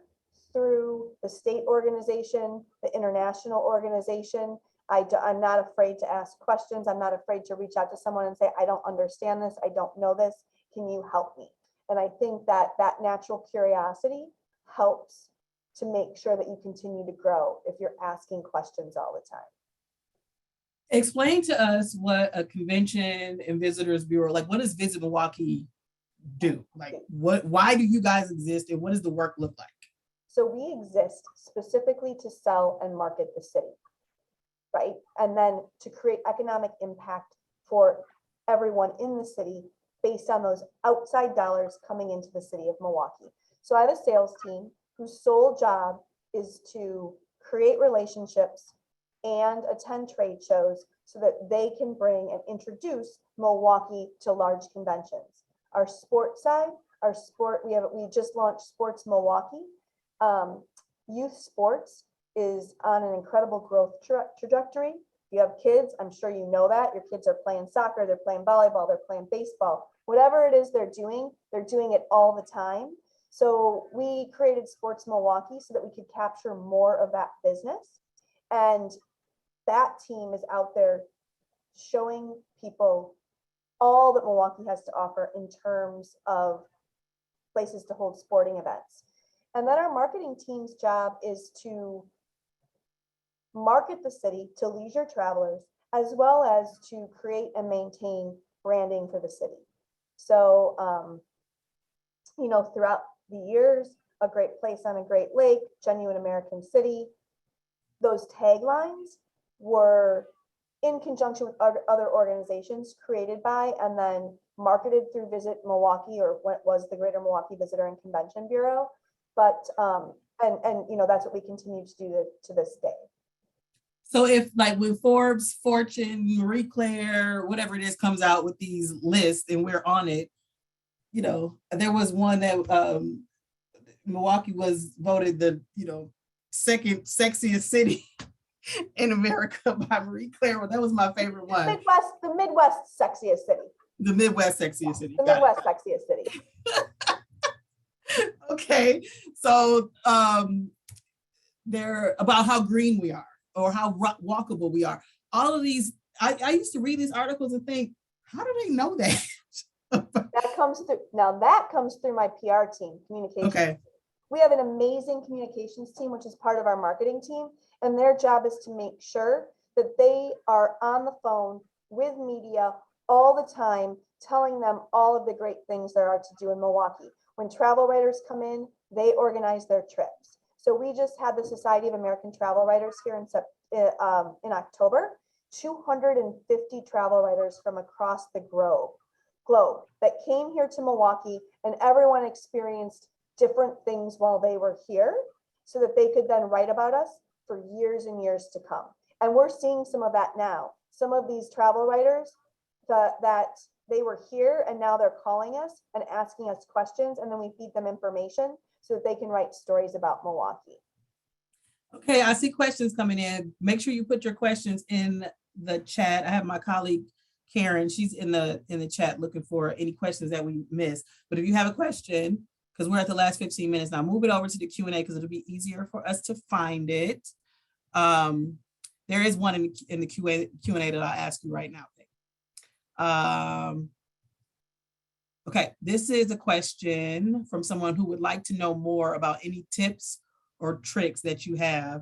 through the state organization, the international organization. I'm not afraid to ask questions. I'm not afraid to reach out to someone and say, I don't understand this. I don't know this. Can you help me? And I think that that natural curiosity helps to make sure that you continue to grow if you're asking questions all the time. Explain to us what a Convention and Visitors Bureau, like what does Visit Milwaukee do? Like why do you guys exist, and what does the work look like? So we exist specifically to sell and market the city, right? And then to create economic impact for everyone in the city based on those outside dollars coming into the city of Milwaukee. So I have a sales team whose sole job is to create relationships and attend trade shows so that they can bring and introduce Milwaukee to large conventions. Our sports side, we just launched Sports Milwaukee. Youth sports is on an incredible growth trajectory. If you have kids, I'm sure you know that. Your kids are playing soccer, they're playing volleyball, they're playing baseball. Whatever it is they're doing it all the time. So we created Sports Milwaukee so that we could capture more of that business. And that team is out there showing people all that Milwaukee has to offer in terms of places to hold sporting events. And then our marketing team's job is to market the city to leisure travelers, as well as to create and maintain branding for the city. So, you know, throughout the years, a great place on a great lake, genuine American city, those taglines were in conjunction with other organizations created by and then marketed through Visit Milwaukee, or what was the Greater Milwaukee Visitor and Convention Bureau. But and you know, that's what we continue to do to this day. So if like when Forbes, Fortune, Marie Claire, whatever it is, comes out with these lists and we're on it, you know, there was one that Milwaukee was voted the, you know, second sexiest city in America by Marie Claire. Well, that was my favorite one. The Midwest sexiest city. The Midwest sexiest city. The Midwest sexiest city. Okay, so they're about how green we are or how walkable we are. All of these, I used to read these articles and think, how do they know that? That comes through. Now that comes through my PR team, communication. Okay. We have an amazing communications team, which is part of our marketing team. And their job is to make sure that they are on the phone with media all the time, telling them all of the great things there are to do in Milwaukee. When travel writers come in, they organize their trips. So we just had the Society of American Travel Writers here in October, 250 travel writers from across the globe that came here to Milwaukee, and everyone experienced different things while they were here so that they could then write about us for years and years to come. And we're seeing some of that now. Some of these travel writers that they were here and now they're calling us and asking us questions, and then we feed them information so that they can write stories about Milwaukee. Okay, I see questions coming in. Make sure you put your questions in the chat. I have my colleague Karen, she's in the chat looking for any questions that we missed. But if you have a question, because we're at the last 15 minutes now, move it over to the Q&A because it'll be easier for us to find it. There is one in the Q&A that I'll ask you right now. Okay, this is a question from someone who would like to know more about any tips or tricks that you have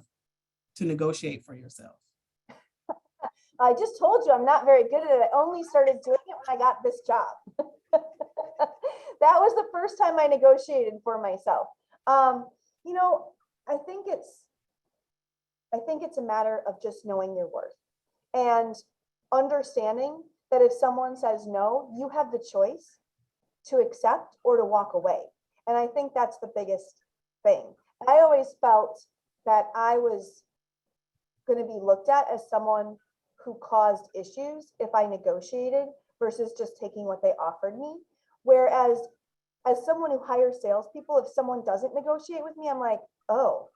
to negotiate for yourself. I just told you I'm not very good at it. I only started doing it when I got this job. That was the first time I negotiated for myself. You know, I think it's a matter of just knowing your worth and understanding that if someone says no, you have the choice to accept or to walk away. And I think that's the biggest thing. I always felt that I was going to be looked at as someone who caused issues if I negotiated versus just taking what they offered me. Whereas as someone who hires salespeople, if someone doesn't negotiate with me, I'm like, oh,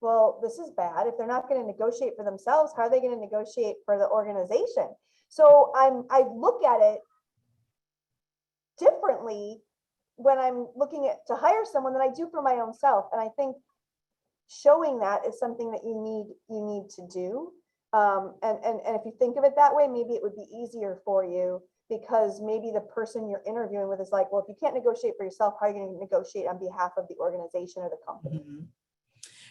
well, this is bad. If they're not going to negotiate for themselves, how are they going to negotiate for the organization? So I look at it differently when I'm looking at to hire someone than I do for my own self. And I think showing that is something that you need to do. And if you think of it that way, maybe it would be easier for you, because maybe the person you're interviewing with is like, well, if you can't negotiate for yourself, how are you going to negotiate on behalf of the organization or the company? Mm-hmm.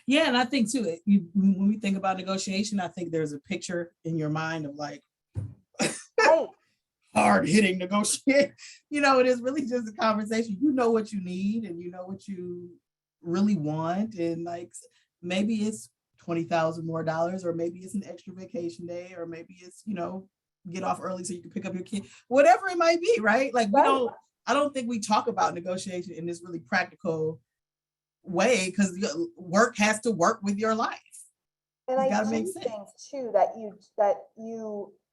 Yeah, and I think too, when we think about negotiation, I think there's a picture in your mind of like right. hard hitting negotiate. You know, it is really just a conversation. You know what you need and you know what you really want, and like maybe it's $20,000 more, or maybe it's an extra vacation day, or maybe it's, you know, get off early so you can pick up your kid, whatever it might be, right? Like I don't think we talk about negotiation in this really practical way, because work has to work with your life. And I do think too that you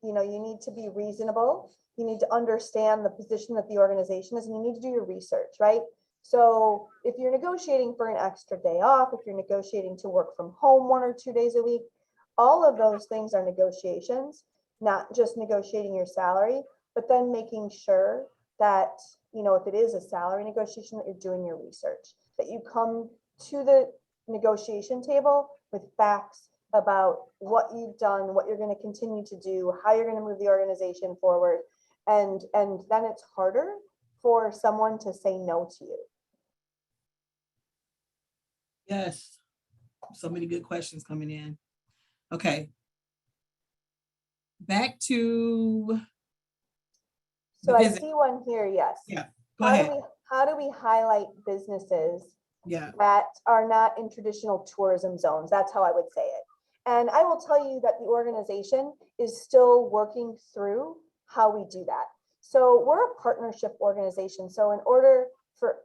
need to be reasonable. You need to understand the position that the organization is, and you need to do your research, right? So if you're negotiating for an extra day off, if you're negotiating to work from home 1 or 2 days a week, all of those things are negotiations, not just negotiating your salary, but then making sure that, you know, if it is a salary negotiation, that you're doing your research, that you come to the negotiation table with facts about what you've done, what you're going to continue to do, how you're going to move the organization forward. And then it's harder for someone to say no to you. Yes. So many good questions coming in. Okay. Back to. So I see one here. Yes. Yeah. Go ahead. How do we highlight businesses that are not in traditional tourism zones? That's how I would say it. And I will tell you that the organization is still working through how we do that. So we're a partnership organization. So in order for,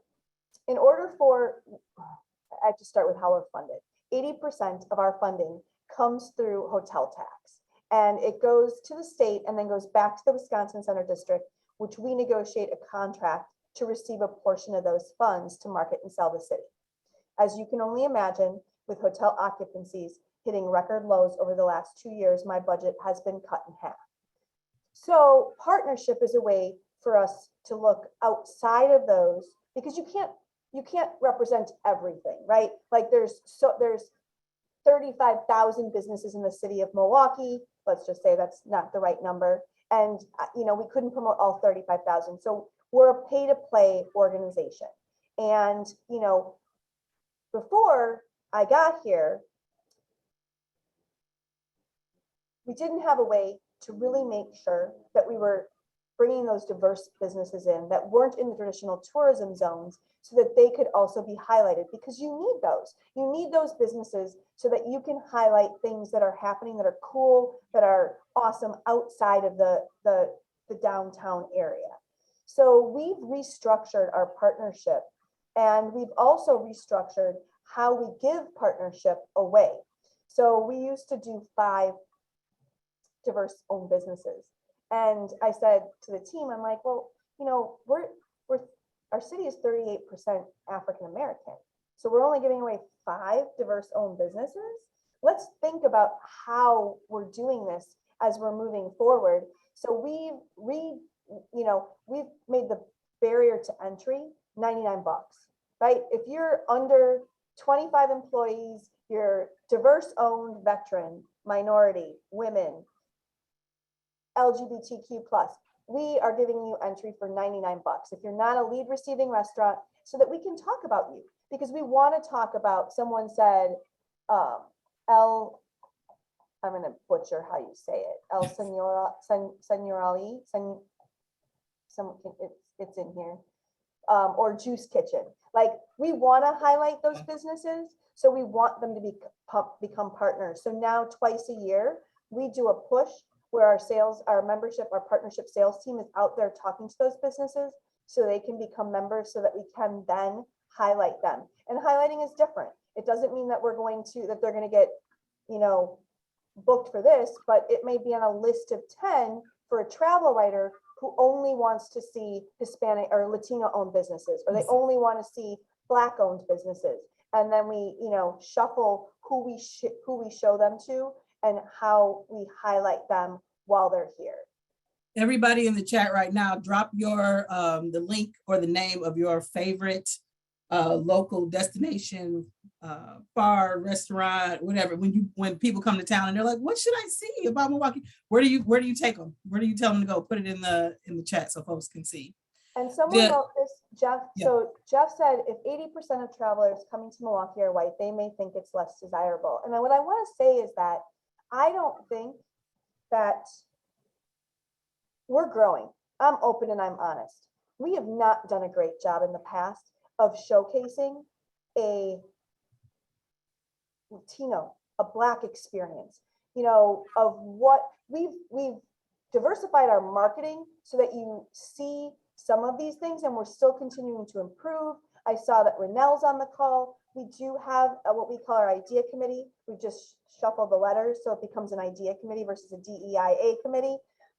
I have to start with how we're funded. 80% of our funding comes through hotel tax, and it goes to the state and then goes back to the Wisconsin Center District, which we negotiate a contract to receive a portion of those funds to market and sell the city. As you can only imagine, with hotel occupancies hitting record lows over the last 2 years, my budget has been cut in half. So partnership is a way for us to look outside of those, because you can't represent everything, right? Like there's 35,000 businesses in the city of Milwaukee. Let's just say that's not the right number. And, we couldn't promote all 35,000. So we're a pay to play organization. And, before I got here, we didn't have a way to really make sure that we were bringing those diverse businesses in that weren't in the traditional tourism zones so that they could also be highlighted, because you need those. You need those businesses so that you can highlight things that are happening, that are cool, that are awesome outside of the downtown area. So we've restructured our partnership, and we've also restructured how we give partnership away. So we used to do 5 diverse owned businesses. And I said to the team, I'm like, well, our city is 38% African American. So we're only giving away 5 diverse owned businesses. Let's think about how we're doing this as we're moving forward. So we've made the barrier to entry $99, right? If you're under 25 employees, you're diverse owned, veteran, minority, women, LGBTQ+, we are giving you entry for $99. If you're not a lead receiving restaurant, so that we can talk about you, because we want to talk about, someone said, I'm going to butcher how you say it, El Senora, Senorali, it's in here, or Juice Kitchen. Like, we want to highlight those businesses, so we want them to become partners. So now twice a year, we do a push where our membership, our partnership sales team is out there talking to those businesses so they can become members, so that we can then highlight them. And highlighting is different. It doesn't mean that that they're going to get, booked for this, but it may be on a list of 10 for a travel writer who only wants to see Hispanic or Latino owned businesses, or they only want to see Black owned businesses. And then we, shuffle who we show them to and how we highlight them while they're here. Everybody in the chat right now, drop your the link or the name of your favorite local destination, bar, restaurant, whatever. When people come to town and they're like, "What should I see about Milwaukee?" Where do you take them? Where do you tell them to go? Put it in the chat so folks can see. And someone wrote this, Jeff. Yeah. So Jeff said, if 80% of travelers coming to Milwaukee are white, they may think it's less desirable. And then what I want to say is that I don't think that we're growing. I'm open and I'm honest. We have not done a great job in the past of showcasing a Latino, a Black experience, of what we've diversified our marketing so that you see some of these things, and we're still continuing to improve. I saw that Renell's on the call. We do have what we call our idea committee. We just shuffle the letters so it becomes an idea committee versus a DEIA committee.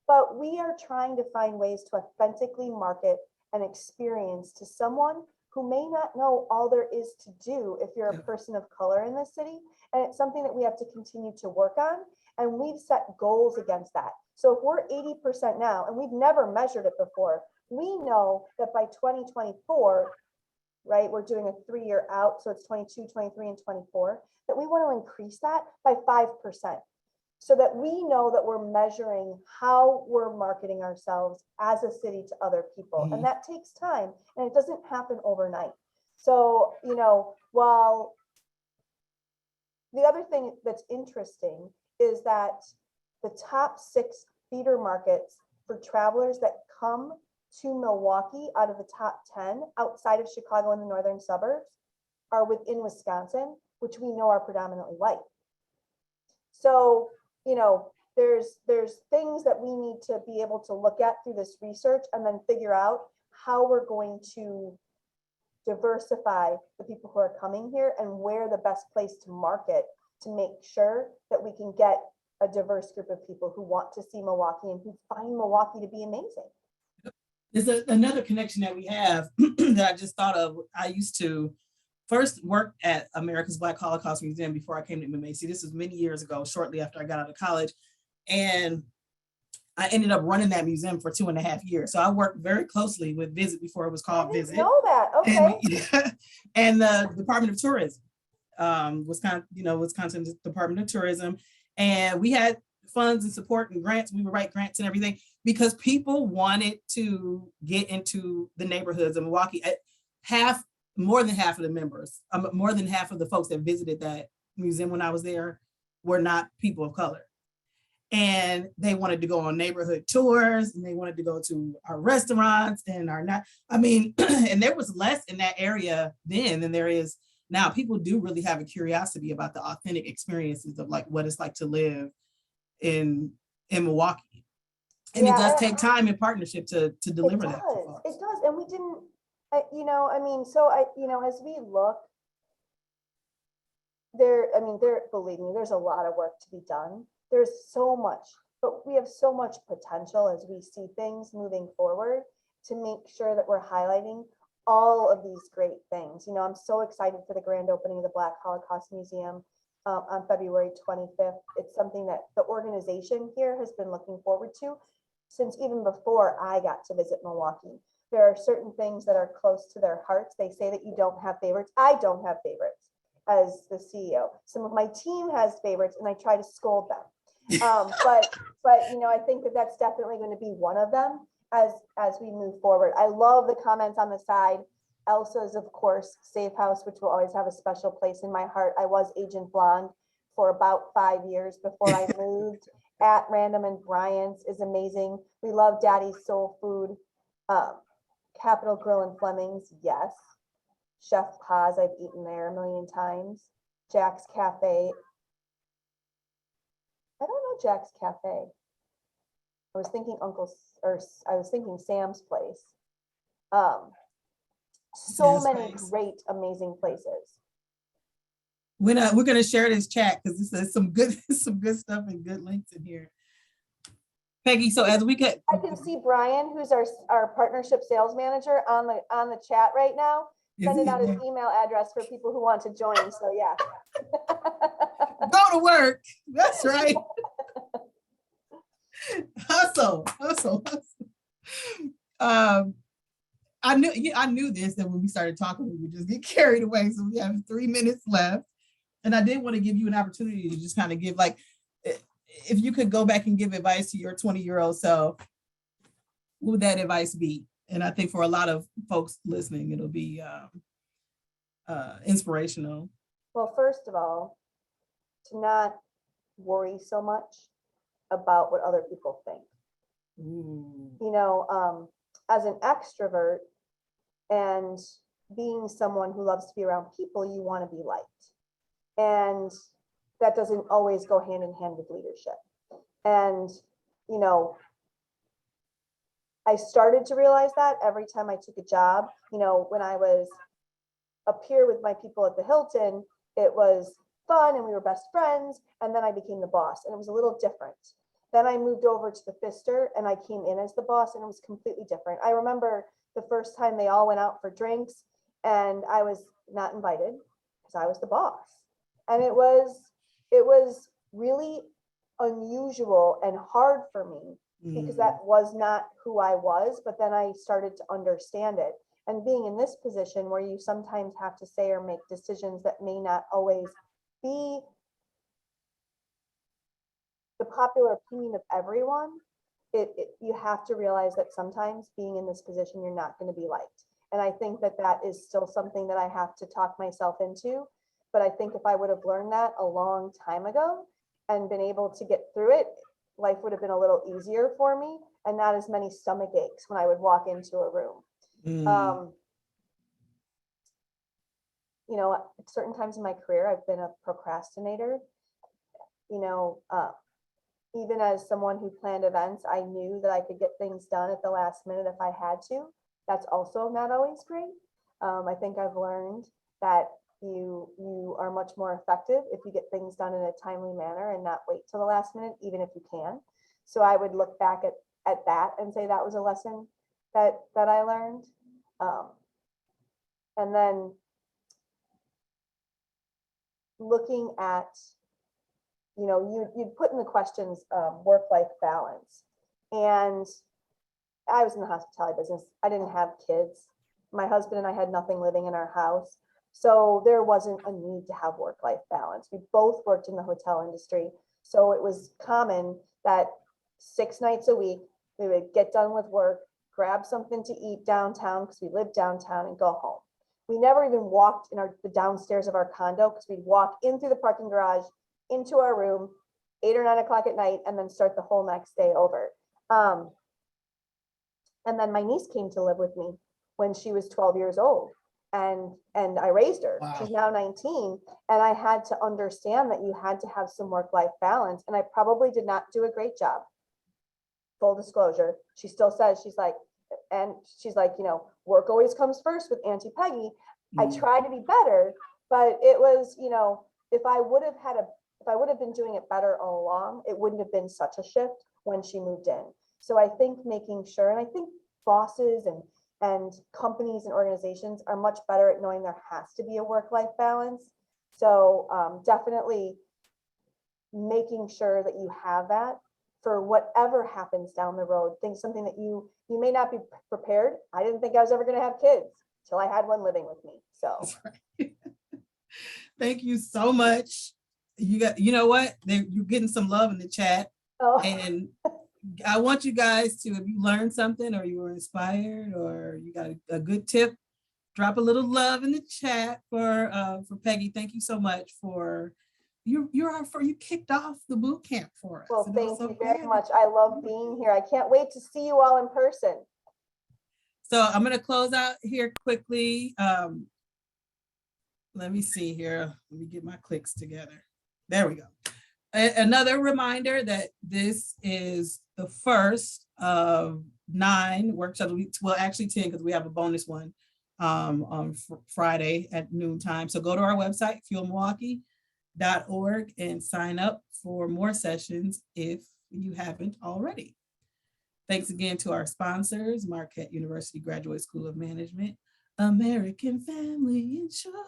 But we are trying to find ways to authentically market an experience to someone who may not know all there is to do if you're a person of color in this city. And it's something that we have to continue to work on. And we've set goals against that. So if we're 80% now, and we've never measured it before, we know that by 2024, right, we're doing a 3-year out, so it's 22, 23, and 24, that we want to increase that by 5%. So that we know that we're measuring how we're marketing ourselves as a city to other people. Mm-hmm. And that takes time, and it doesn't happen overnight. So, while the other thing that's interesting is that the top 6 feeder markets for travelers that come to Milwaukee out of the top 10 outside of Chicago and the northern suburbs are within Wisconsin, which we know are predominantly white. So, there's things that we need to be able to look at through this research and then figure out how we're going to diversify the people who are coming here and where the best place to market to make sure that we can get a diverse group of people who want to see Milwaukee and who find Milwaukee to be amazing. There's another connection that we have that I just thought of. I used to first work at America's Black Holocaust Museum before I came to MMAC. This was many years ago, shortly after I got out of college. And I ended up running that museum for 2.5 years. So I worked very closely with Visit before it was called Visit. I didn't know that, okay. And the Department of Tourism. Wisconsin Department of Tourism. And we had funds and support and grants. We would write grants and everything because people wanted to get into the neighborhoods of Milwaukee. More than half of the members, more than half of the folks that visited that museum when I was there were not people of color. And they wanted to go on neighborhood tours and they wanted to go to our restaurants and and there was less in that area then than there is now. People do really have a curiosity about the authentic experiences of like what it's like to live in Milwaukee. And it does take time and partnership to deliver that. It does. And we didn't, as we look there, believe me, there's a lot of work to be done. There's so much, but we have so much potential as we see things moving forward to make sure that we're highlighting all of these great things. I'm so excited for the grand opening of the Black Holocaust Museum on February 25th. It's something that the organization here has been looking forward to since even before I got to visit Milwaukee. There are certain things that are close to their hearts. They say that you don't have favorites. I don't have favorites as the CEO. Some of my team has favorites and I try to scold them. But I think that that's definitely going to be one of them as we move forward. I love the comments on the side. Elsa's, of course, Safe House, which will always have a special place in my heart. I was Agent Blonde for about 5 years before I moved. At Random and Bryant's is amazing. We love Daddy's Soul Food. Capitol Grill and Fleming's, yes. Chef Paz, I've eaten there a million times. Jack's Cafe. I don't know Jack's Cafe. I was thinking Sam's Place. So many great, amazing places. We're going to share this chat because there's some good stuff and good links in here. Peggy, so as we get, I can see Brian, who's our partnership sales manager, on the chat right now, sending out his email address for people who want to join. So yeah. Go to work. That's right. Hustle. I knew this, that when we started talking, we would just get carried away. So we have 3 minutes left. And I did want to give you an opportunity to just kind of give, like, if you could go back and give advice to your 20-year-old self, what would that advice be? And I think for a lot of folks listening, it'll be inspirational. Well, first of all, to not worry so much about what other people think. Ooh. As an extrovert and being someone who loves to be around people, you want to be liked. And that doesn't always go hand in hand with leadership. And, I started to realize that every time I took a job. When I was up here with my people at the Hilton, it was fun and we were best friends. And then I became the boss and it was a little different. Then I moved over to the Pfister and I came in as the boss and it was completely different. I remember the first time they all went out for drinks and I was not invited because I was the boss. And it was really unusual and hard for me because that was not who I was, but then I started to understand it. And being in this position where you sometimes have to say or make decisions that may not always be the popular opinion of everyone, you have to realize that sometimes being in this position, you're not going to be liked. And I think that is still something that I have to talk myself into. But I think if I would have learned that a long time ago and been able to get through it, life would have been a little easier for me and not as many stomach aches when I would walk into a room. At certain times in my career, I've been a procrastinator. Even as someone who planned events, I knew that I could get things done at the last minute if I had to. That's also not always great. I think I've learned that you are much more effective if you get things done in a timely manner and not wait till the last minute, even if you can. So I would look back at that and say that was a lesson that I learned. And then looking at, you'd put in the questions, work-life balance. And I was in the hospitality business. I didn't have kids. My husband and I had nothing living in our house. So there wasn't a need to have work-life balance. We both worked in the hotel industry. So it was common that 6 nights a week, we would get done with work, grab something to eat downtown because we lived downtown, and go home. We never even walked in the downstairs of our condo, because we'd walk in through the parking garage into our room 8 or 9 o'clock at night, and then start the whole next day over. And then my niece came to live with me when she was 12 years old. And I raised her. Wow. She's now 19. And I had to understand that you had to have some work-life balance. And I probably did not do a great job. Full disclosure. She still says, she's like, work always comes first with Auntie Peggy. I tried to be better, but it was, if I would have been doing it better all along, it wouldn't have been such a shift when she moved in. So I think making sure, and I think bosses and companies and organizations are much better at knowing there has to be a work-life balance. So definitely making sure that you have that for whatever happens down the road. Think something that you may not be prepared. I didn't think I was ever going to have kids till I had one living with me. So thank you so much. You know what? You're getting some love in the chat. Oh. And I want you guys to, if you learned something or you were inspired or you got a good tip, drop a little love in the chat for Peggy. Thank you so much for you kicked off the boot camp for us. Well, thank you very much. I love being here. I can't wait to see you all in person. So I'm going to close out here quickly. Let me see here. Let me get my clicks together. There we go. Another reminder that this is the first of 9 workshops. Well, actually 10, because we have a bonus one on Friday at noontime. So go to our website, fuelmilwaukee.org, and sign up for more sessions if you haven't already. Thanks again to our sponsors, Marquette University Graduate School of Management, American Family Insurance.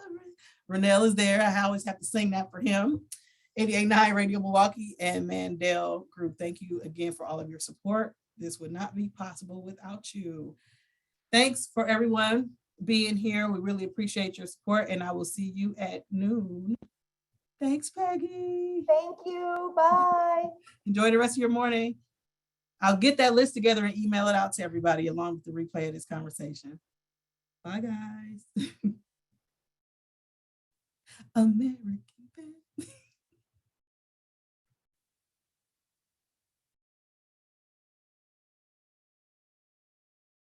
Renell is there. I always have to sing that for him. 88.9 Radio Milwaukee and Mandel Group. Thank you again for all of your support. This would not be possible without you. Thanks for everyone being here. We really appreciate your support, and I will see you at noon. Thanks, Peggy. Thank you. Bye. Enjoy the rest of your morning. I'll get that list together and email it out to everybody along with the replay of this conversation. Bye, guys. American.